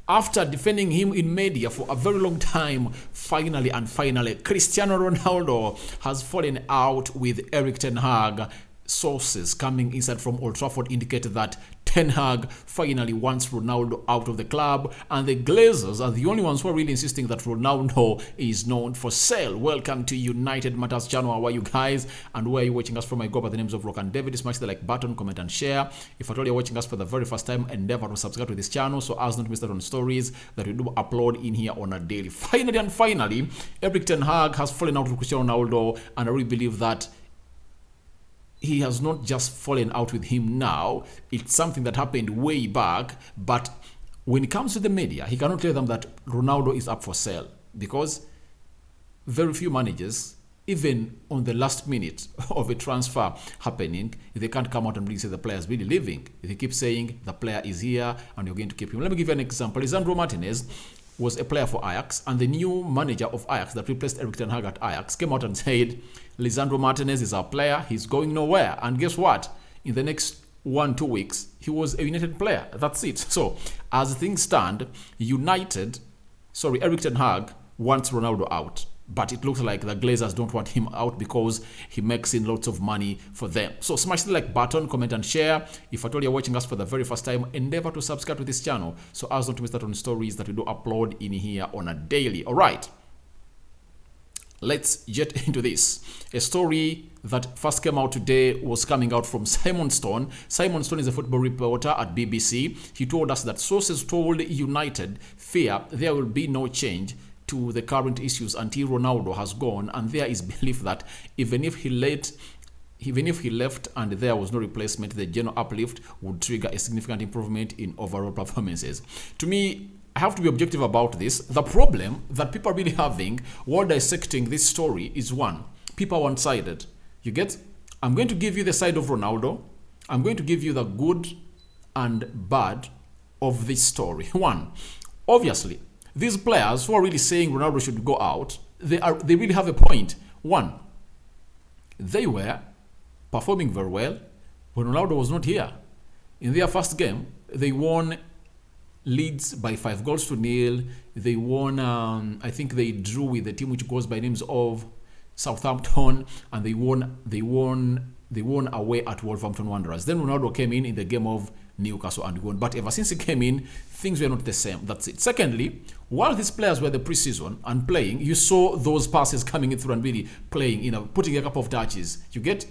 After defending him in media for a very long time, finally, Cristiano Ronaldo has fallen out with Erik ten Hag. Sources coming inside from Old Trafford indicated that Ten Hag finally wants Ronaldo out of the club, and the Glazers are the only ones who are really insisting that Ronaldo is not for sale. Welcome to United Matters channel. How are you guys? And where are you watching us from? I go by the names of Rock and David. Smash the like button, comment and share. If at all you're watching us for the very first time, endeavor to subscribe to this channel so as not to miss out on stories that we do upload in here on a daily. Finally, Erik ten Hag has fallen out with Cristiano Ronaldo, and I really believe that he has not just fallen out with him now. It's something that happened way back. But when it comes to the media, he cannot tell them that Ronaldo is up for sale, because very few managers, even on the last minute of a transfer happening, they can't come out and really say the player is really leaving. They keep saying the player is here and you're going to keep him. Let me give you an example. Lisandro Martinez was a player for Ajax, and the new manager of Ajax that replaced Erik ten Hag at Ajax came out and said, Lisandro Martinez is our player, he's going nowhere. And guess what? In the next 1-2 weeks, he was a United player. That's it. So, as things stand, Erik ten Hag wants Ronaldo out. But it looks like the Glazers don't want him out because he makes in lots of money for them. So smash the like button, comment and share. If at all you're watching us for the very first time, endeavor to subscribe to this channel so as not to miss out on stories that we do upload in here on a daily. Alright, let's get into this. A story that first came out today was coming out from Simon Stone. Simon Stone is a football reporter at BBC. He told us that sources told United fear there will be no change to the current issues until Ronaldo has gone, and there is belief that even if he left and there was no replacement, the general uplift would trigger a significant improvement in overall performances. To me, I have to be objective about this. The problem that people are really having while dissecting this story is, one, people are one-sided. You get? I'm going to give you the side of Ronaldo. I'm going to give you the good and bad of this story. One, obviously, these players who are really saying Ronaldo should go out, they really have a point. One, they were performing very well when Ronaldo was not here. In their first game, they won Leeds by 5-0. They won, I think they drew with the team which goes by names of Southampton, and they won away at Wolverhampton Wanderers. Then Ronaldo came in the game of Newcastle and won. But ever since he came in, things were not the same. That's it. Secondly, while these players were the preseason and playing, you saw those passes coming in through and really playing, putting a couple of touches. You get?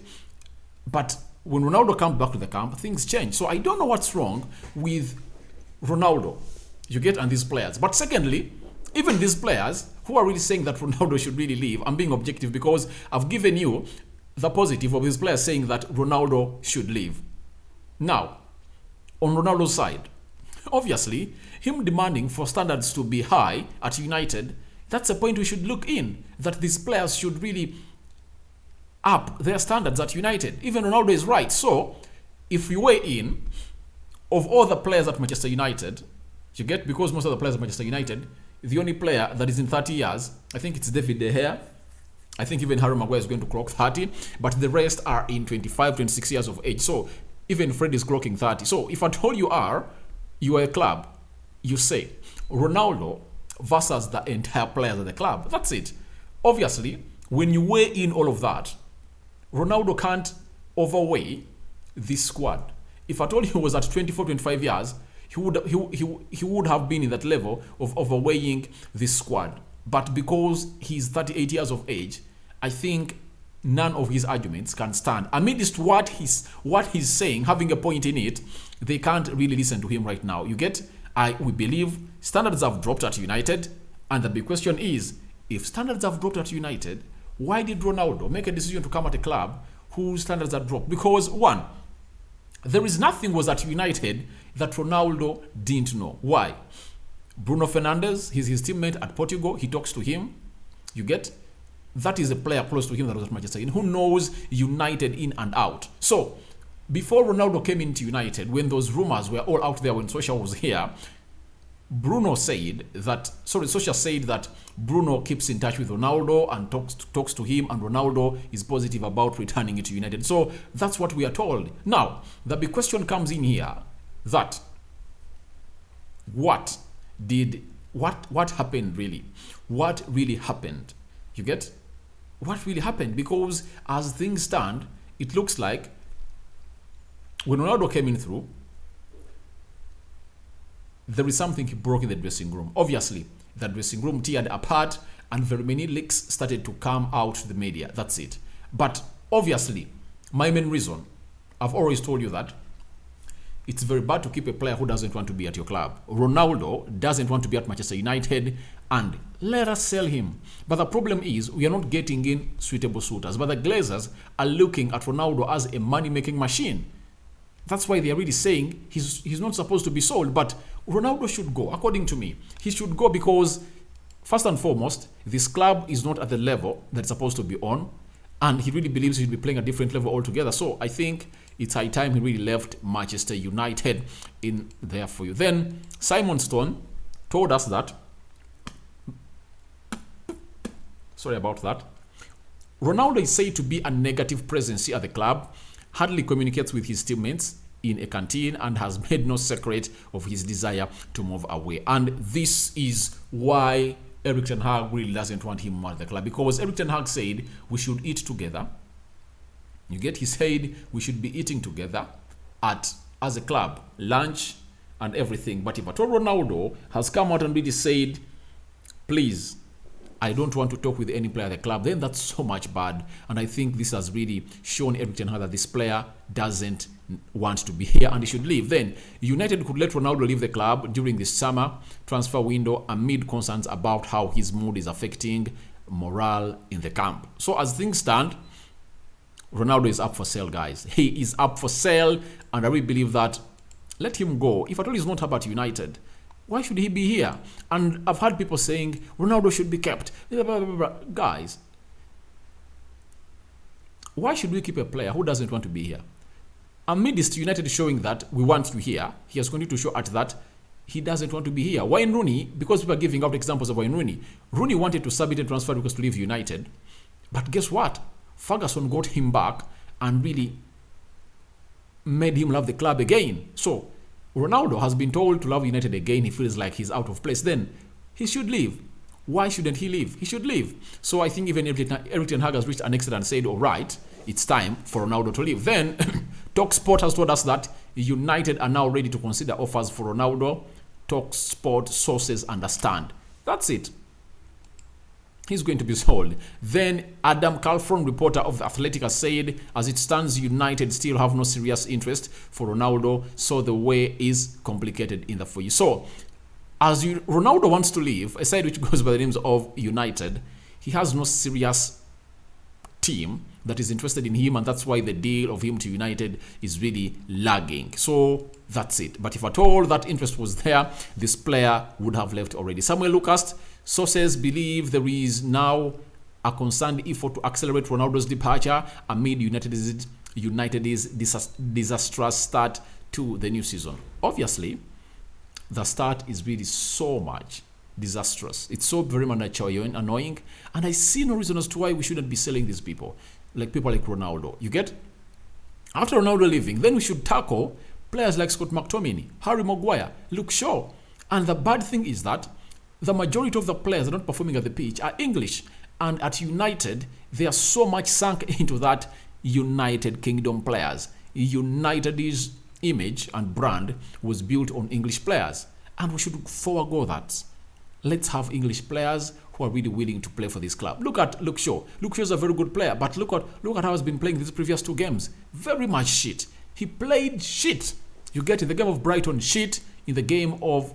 But when Ronaldo comes back to the camp, things change. So I don't know what's wrong with Ronaldo, you get, and these players. But secondly, even these players who are really saying that Ronaldo should really leave, I'm being objective because I've given you the positive of these players saying that Ronaldo should leave. Now, on Ronaldo's side, obviously, him demanding for standards to be high at United, that's a point we should look in, that these players should really up their standards at United. Even Ronaldo is right. So, if we weigh in, of all the players at Manchester United, you get, because most of the players at Manchester United, the only player that is in 30 years, I think it's David De Gea. I think even Harry Maguire is going to clock 30, but the rest are in 25, 26 years of age. So, even Fred is clocking 30. So, if at all you are a club, you say Ronaldo versus the entire players of the club. That's it. Obviously, when you weigh in all of that, Ronaldo can't overweigh this squad. If at all he was at 24, 25 years, he would have been in that level of overweighing this squad. But because he's 38 years of age, I think none of his arguments can stand. Amidst what he's saying, having a point in it, they can't really listen to him right now. You get? We believe standards have dropped at United, and the big question is, if standards have dropped at United, why did Ronaldo make a decision to come at a club whose standards have dropped? Because, one, there is nothing was at United that Ronaldo didn't know. Why? Bruno Fernandes, he's his teammate at Portugal. He talks to him. You get? That is a player close to him that was at Manchester United, who knows United in and out. So, before Ronaldo came into United, when those rumors were all out there when Solskjaer was here, Solskjaer said that Bruno keeps in touch with Ronaldo and talks to him, and Ronaldo is positive about returning to United. So that's what we are told. Now, the big question comes in here that what did what happened really? What really happened? You get what really happened? Because as things stand, it looks like when Ronaldo came in through, there is something he broke in the dressing room. Obviously, the dressing room teared apart and very many leaks started to come out to the media. That's it. But obviously, my main reason, I've always told you that it's very bad to keep a player who doesn't want to be at your club. Ronaldo doesn't want to be at Manchester United, and let us sell him. But the problem is we are not getting in suitable suitors. But the Glazers are looking at Ronaldo as a money-making machine. That's why they are really saying he's not supposed to be sold. But Ronaldo should go, according to me. He should go because, first and foremost, this club is not at the level that it's supposed to be on. And he really believes he should be playing at a different level altogether. So I think it's high time he really left Manchester United in there for you. Then Simon Stone told us that, sorry about that, Ronaldo is said to be a negative presence at the club, hardly communicates with his teammates in a canteen, and has made no secret of his desire to move away. And this is why Erik ten Hag really doesn't want him at the club, because Erik ten Hag said we should eat together. You get, he said we should be eating together as a club, lunch and everything. But if at all Ronaldo has come out and really said, please, I don't want to talk with any player at the club, then that's so much bad. And I think this has really shown Erik ten Hag that this player doesn't want to be here and he should leave. Then United could let Ronaldo leave the club during the summer transfer window amid concerns about how his mood is affecting morale in the camp. So as things stand, Ronaldo is up for sale, guys. He is up for sale, and I really believe that let him go. If at all he's not about United, why should he be here? And I've heard people saying Ronaldo should be kept. Blah, blah, blah, blah. Guys, why should we keep a player who doesn't want to be here? Amidst United showing that we want you here, he has continued to show at that he doesn't want to be here. Wayne Rooney, because people are giving out examples of Wayne Rooney. Rooney wanted to submit and transfer request to leave United, but guess what? Ferguson got him back and really made him love the club again. So Ronaldo has been told to love United again. He feels like he's out of place. Then he should leave. Why shouldn't he leave? He should leave. So I think even Erik ten Hag has reached an exit and said, all right, it's time for Ronaldo to leave. Then TalkSport has told us that United are now ready to consider offers for Ronaldo. TalkSport sources understand. That's it. He's going to be sold. Then Adam Calfron, reporter of The Athletic, has said, as it stands, United still have no serious interest for Ronaldo, so the way is complicated in the for you. So, as Ronaldo wants to leave, a side which goes by the names of United, he has no serious team that is interested in him, and that's why the deal of him to United is really lagging. So that's it. But if at all that interest was there, this player would have left already. Samuel Lucas, sources believe there is now a concerned effort to accelerate Ronaldo's departure amid United's disastrous start to the new season. Obviously, the start is really so much disastrous. It's so very much annoying, and I see no reason as to why we shouldn't be selling these people, like people like Ronaldo. You get? After Ronaldo leaving, then we should tackle players like Scott McTominay, Harry Maguire, Luke Shaw. And the bad thing is that the majority of the players that are not performing at the pitch are English, and at United, they are so much sunk into that United Kingdom players. United's image and brand was built on English players, and we should forego that. Let's have English players who are really willing to play for this club. Look at Luke Shaw. Luke Shaw is a very good player, but look at how he's been playing these previous two games. Very much shit. He played shit. You get, in the game of Brighton, shit. In the game of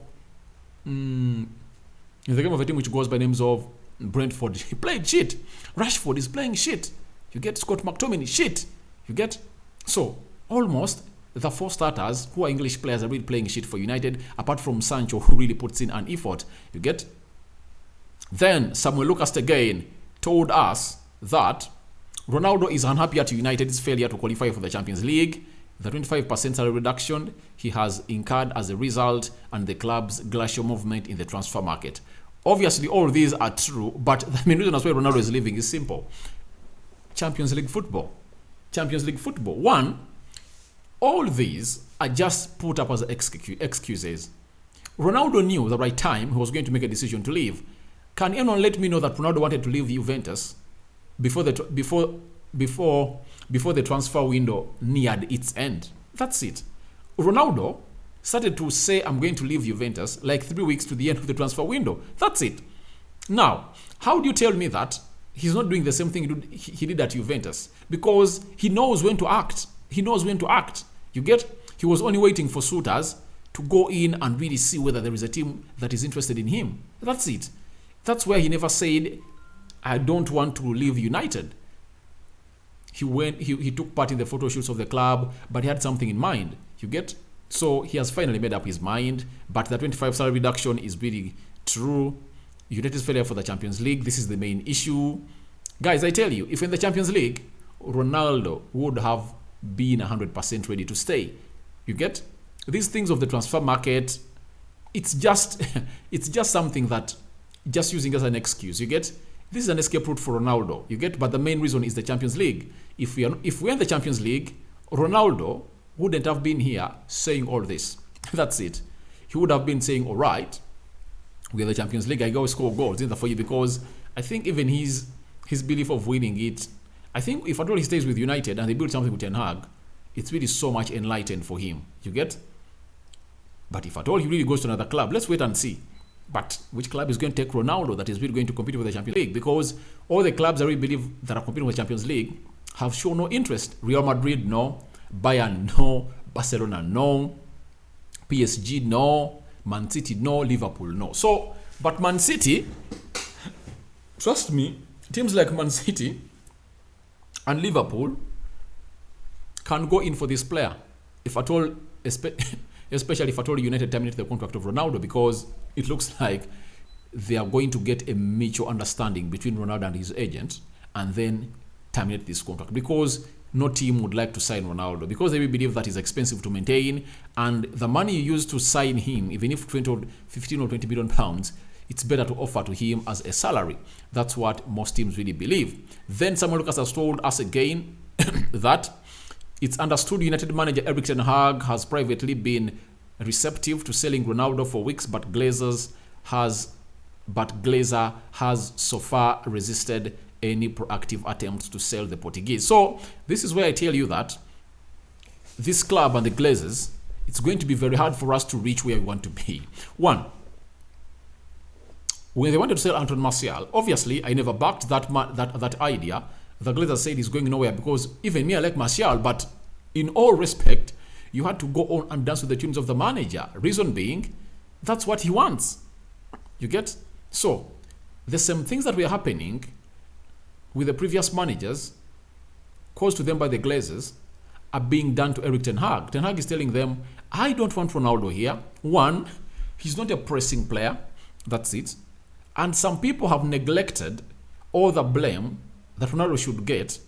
a team which goes by names of Brentford, he played shit. Rashford is playing shit. You get Scott McTominay, shit. You get? So, almost the four starters who are English players are really playing shit for United, apart from Sancho, who really puts in an effort. You get? Then Samuel Lucas again told us that Ronaldo is unhappy at United's failure to qualify for the Champions League, the 25% salary reduction he has incurred as a result, and the club's glacial movement in the transfer market. Obviously, all these are true, but the main reason as why Ronaldo is leaving is simple. Champions League football. Champions League football. One, all these are just put up as excuses. Ronaldo knew the right time he was going to make a decision to leave. Can anyone let me know that Ronaldo wanted to leave Juventus before the transfer window neared its end? That's it. Ronaldo started to say, I'm going to leave Juventus like 3 weeks to the end of the transfer window. That's it. Now, how do you tell me that he's not doing the same thing he did at Juventus? Because he knows when to act. He knows when to act. You get? He was only waiting for suitors to go in and really see whether there is a team that is interested in him. That's it. That's where he never said, I don't want to leave United. He took part in the photo shoots of the club, but he had something in mind. You get? So he has finally made up his mind, but the 25 salary reduction is really true. United's failure for the Champions League, this is the main issue. Guys, I tell you, if in the Champions League, Ronaldo would have been 100% ready to stay. You get? These things of the transfer market, it's just something that just using as an excuse. You get? This is an escape route for Ronaldo. You get? But the main reason is the Champions League. If we're in the Champions League, Ronaldo wouldn't have been here saying all this. That's it. He would have been saying, all right, we're in the Champions League, I go score goals in the for you, because I think even his belief of winning it, I think if at all he stays with United and they build something with Ten Hag, it's really so much enlightened for him. You get? But if at all he really goes to another club, let's wait and see. But which club is going to take Ronaldo that is really going to compete with the Champions League? Because all the clubs I really believe that are competing with the Champions League have shown no interest. Real Madrid, no. Bayern, no. Barcelona, no. PSG, no. Man City, no. Liverpool, no. So, but Man City, trust me, teams like Man City and Liverpool can go in for this player. If at all, especially if at all United terminate the contract of Ronaldo, because it looks like they are going to get a mutual understanding between Ronaldo and his agent and then terminate this contract, because no team would like to sign Ronaldo, because they will believe that is expensive to maintain, and the money you use to sign him, even if 15 or 20 million pounds, it's better to offer to him as a salary. That's what most teams really believe. Then Samuel Lucas has told us again that it's understood United manager Erik ten Hag has privately been receptive to selling Ronaldo for weeks, but Glazer has so far resisted any proactive attempts to sell the Portuguese. So this is where I tell you that this club and the Glazers, it's going to be very hard for us to reach where we want to be. One, when they wanted to sell Anton Martial, obviously I never backed that idea. The Glazers said he's going nowhere, because even me, I like Martial, but in all respect, you had to go on and dance with the tunes of the manager. Reason being, that's what he wants. You get? So, the same things that were happening with the previous managers, caused to them by the Glazers, are being done to Erik ten Hag. Ten Hag is telling them, I don't want Ronaldo here. One, he's not a pressing player. That's it. And some people have neglected all the blame that Ronaldo should get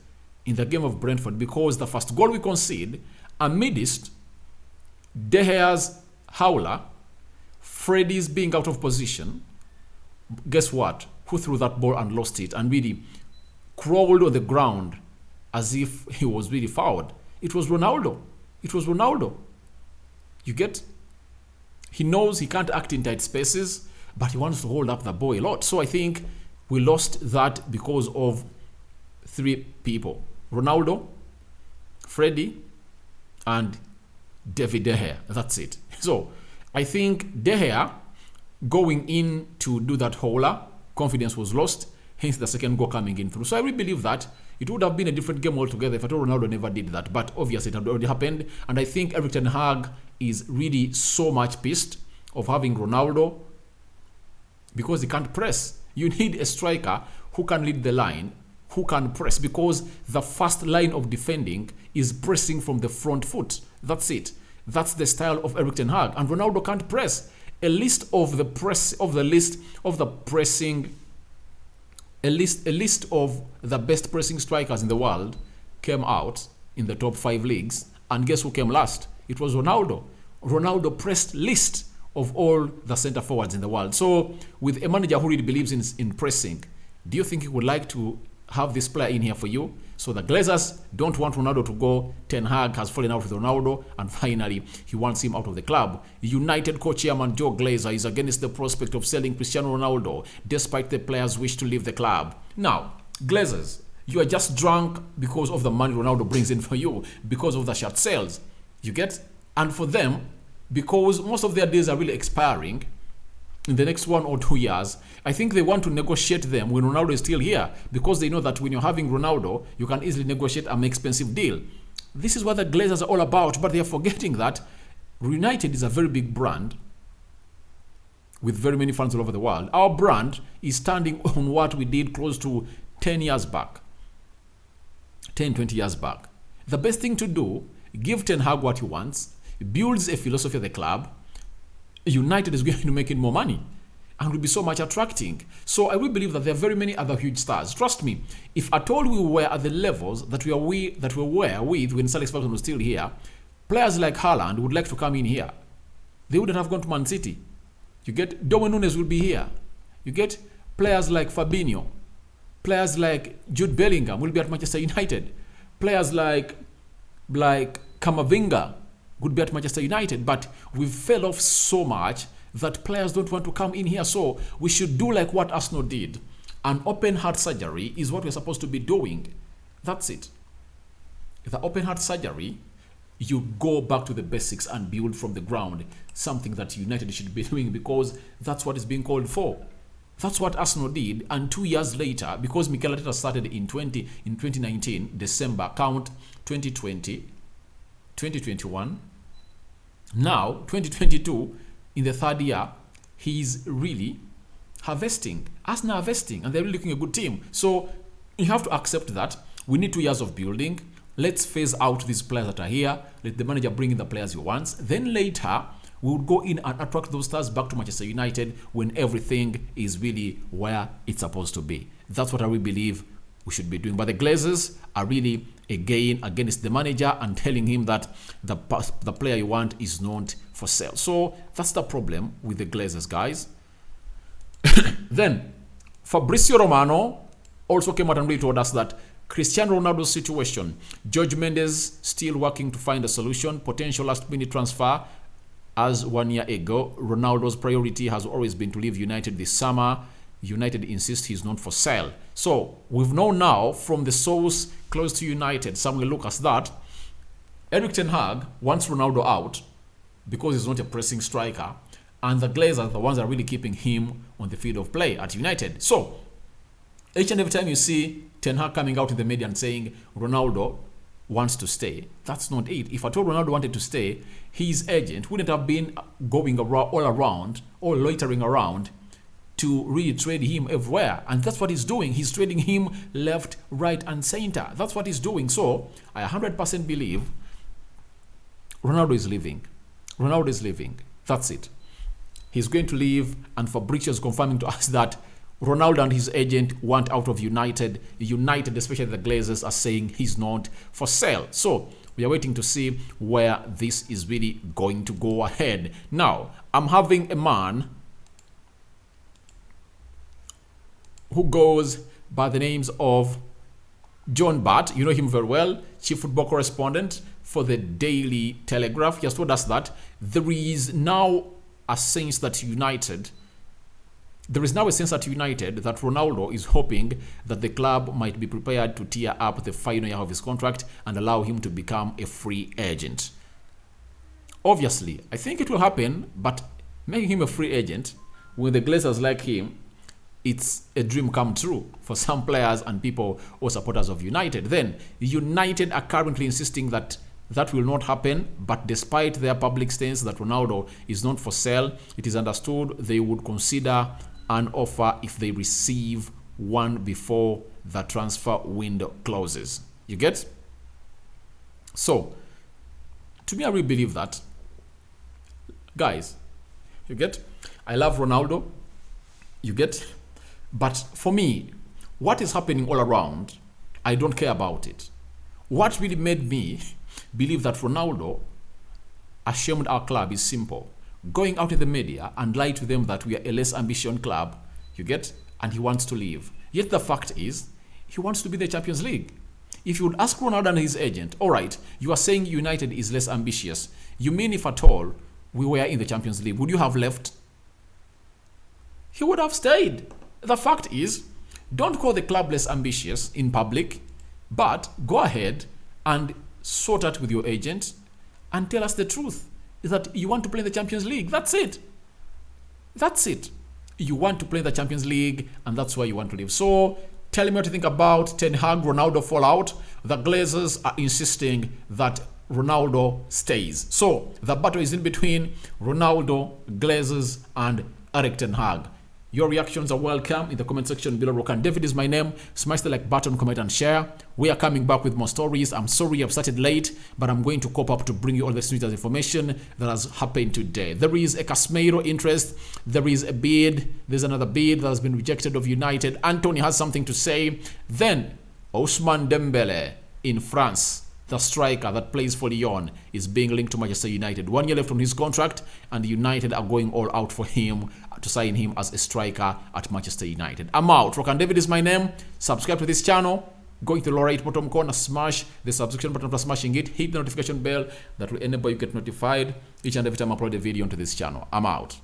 in the game of Brentford, because the first goal we concede amidst De Gea's howler, Freddy's being out of position, guess what? Who threw that ball and lost it and really crawled on the ground as if he was really fouled? It was Ronaldo. It was Ronaldo. You get? He knows he can't act in tight spaces, but he wants to hold up the ball a lot. So I think we lost that because of three people: Ronaldo, Freddy, and David De Gea. That's it. So I think De Gea going in to do that howler, confidence was lost, hence the second goal coming in through. So I really believe that it would have been a different game altogether if at all Ronaldo never did that. But obviously it had already happened, and I think Erik ten Hag is really so much pissed of having Ronaldo, because he can't press. You need a striker who can lead the line, who can press, because the first line of defending is pressing from the front foot. That's it. That's the style of Erik ten Hag, and Ronaldo can't press. A list of the best pressing strikers in the world came out in the top 5 leagues, and guess who came last? It was Ronaldo. Ronaldo pressed list of all the center forwards in the world. So with a manager who really believes in pressing, do you think he would like to have this player in here for you. So the Glazers don't want Ronaldo to go. Ten Hag has fallen out with Ronaldo, and finally he wants him out of the club. United co-chairman Joe Glazer is against the prospect of selling Cristiano Ronaldo despite the player's wish to leave the club. Now, Glazers, you are just drunk because of the money Ronaldo brings in for you, because of the shirt sales. You get? And for them, because most of their deals are really expiring in the next 1 or 2 years, I think they want to negotiate them when Ronaldo is still here, because they know that when you're having Ronaldo, you can easily negotiate an expensive deal. This is what the Glazers are all about, but they are forgetting that United is a very big brand with very many fans all over the world. Our brand is standing on what we did close to 10 years back, 10, 20 years back. The best thing to do, give Ten Hag what he wants, builds a philosophy of the club. United is going to make it more money and will be so much attracting. So I will believe that there are very many other huge stars. Trust me, if at all we were at the levels that we were with when Sir Alex Ferguson was still here, players like Haaland would like to come in here. They wouldn't have gone to Man City. You get Darwin Núñez will be here. You get players like Fabinho, players like Jude Bellingham will be at Manchester United. Players like Camavinga would be at Manchester United, but we fell off so much that players don't want to come in here. So we should do like what Arsenal did. An open heart surgery is what we're supposed to be doing. That's it. The open heart surgery, you go back to the basics and build from the ground, something that United should be doing, because that's what is being called for. That's what Arsenal did, and 2 years later, because Mikel Arteta started in 2019, December, count 2020, 2021, now 2022, in the third year, he's really harvesting. Arsenal harvesting, and they're really looking a good team. So you have to accept that we need 2 years of building. Let's phase out these players that are here. Let the manager bring in the players he wants. Then later, we would go in and attract those stars back to Manchester United when everything is really where it's supposed to be. That's what I really believe we should be doing. But the Glazers are really again against the manager and telling him that the player you want is not for sale. So that's the problem with the Glazers, guys. Then Fabrizio Romano also came out and really told us that Cristiano Ronaldo's situation, Jorge Mendes still working to find a solution, potential last-minute transfer. As 1 year ago, Ronaldo's priority has always been to leave United this summer. United insists he's not for sale. So we've known now from the source close to United, Samuel Lucas, that Erik ten Hag wants Ronaldo out because he's not a pressing striker, and the Glazers are the ones that are really keeping him on the field of play at United. So each and every time you see Ten Hag coming out in the media and saying Ronaldo wants to stay, that's not it. If I told Ronaldo wanted to stay, his agent wouldn't have been going all around or loitering around to really trade him everywhere. And that's what he's doing. He's trading him left, right, and center. That's what he's doing. So I 100% believe Ronaldo is leaving. Ronaldo is leaving. That's it. He's going to leave, and Fabrizio is confirming to us that Ronaldo and his agent want out of United. United, especially the Glazers, are saying he's not for sale. So we are waiting to see where this is really going to go ahead. Now, I'm having a man who goes by the names of John Butt. You know him very well, chief football correspondent for the Daily Telegraph. He has told us that there is now a sense that United that Ronaldo is hoping that the club might be prepared to tear up the final year of his contract and allow him to become a free agent. Obviously, I think it will happen, but making him a free agent when the Glazers like him, it's a dream come true for some players and people or supporters of United. Then United are currently insisting that that will not happen, but despite their public stance that Ronaldo is not for sale, it is understood they would consider an offer if they receive one before the transfer window closes. You get? So, to me, I really believe that. Guys, you get? I love Ronaldo. You get? But for me, what is happening all around, I don't care about it. What really made me believe that Ronaldo ashamed our club is simple. Going out in the media and lie to them that we are a less ambition club, you get? And he wants to leave. Yet the fact is, He wants to be the Champions League. If you would ask Ronaldo and his agent, all right, you are saying United is less ambitious. You mean if at all we were in the Champions League, would you have left? He would have stayed. The fact is, don't call the club less ambitious in public, but go ahead and sort out with your agent and tell us the truth. Is that you want to play in the Champions League. That's it. That's it. You want to play in the Champions League, and that's why you want to leave. So, tell me what you think about Ten Hag Ronaldo Fall Out. The Glazers are insisting that Ronaldo stays. So, the battle is in between Ronaldo, Glazers, and Erik Ten Hag. Your reactions are welcome in the comment section below. Rokan David is my name. Smash the like button, comment, and share. We are coming back with more stories. I'm sorry I've started late, but I'm going to cop up to bring you all the sweetest information that has happened today. There is a Casemiro interest. There is a bid. There's another bid that has been rejected of United. Anthony has something to say. Then, Ousmane Dembele in France, the striker that plays for Lyon, is being linked to Manchester United. 1 year left on his contract, and United are going all out for him to sign him as a striker at Manchester United. I'm out. Rokan David is my name. Subscribe to this channel. Going to the lower right bottom corner, smash the subscription button after smashing it. Hit the notification bell that will enable you to get notified each and every time I upload a video onto this channel. I'm out.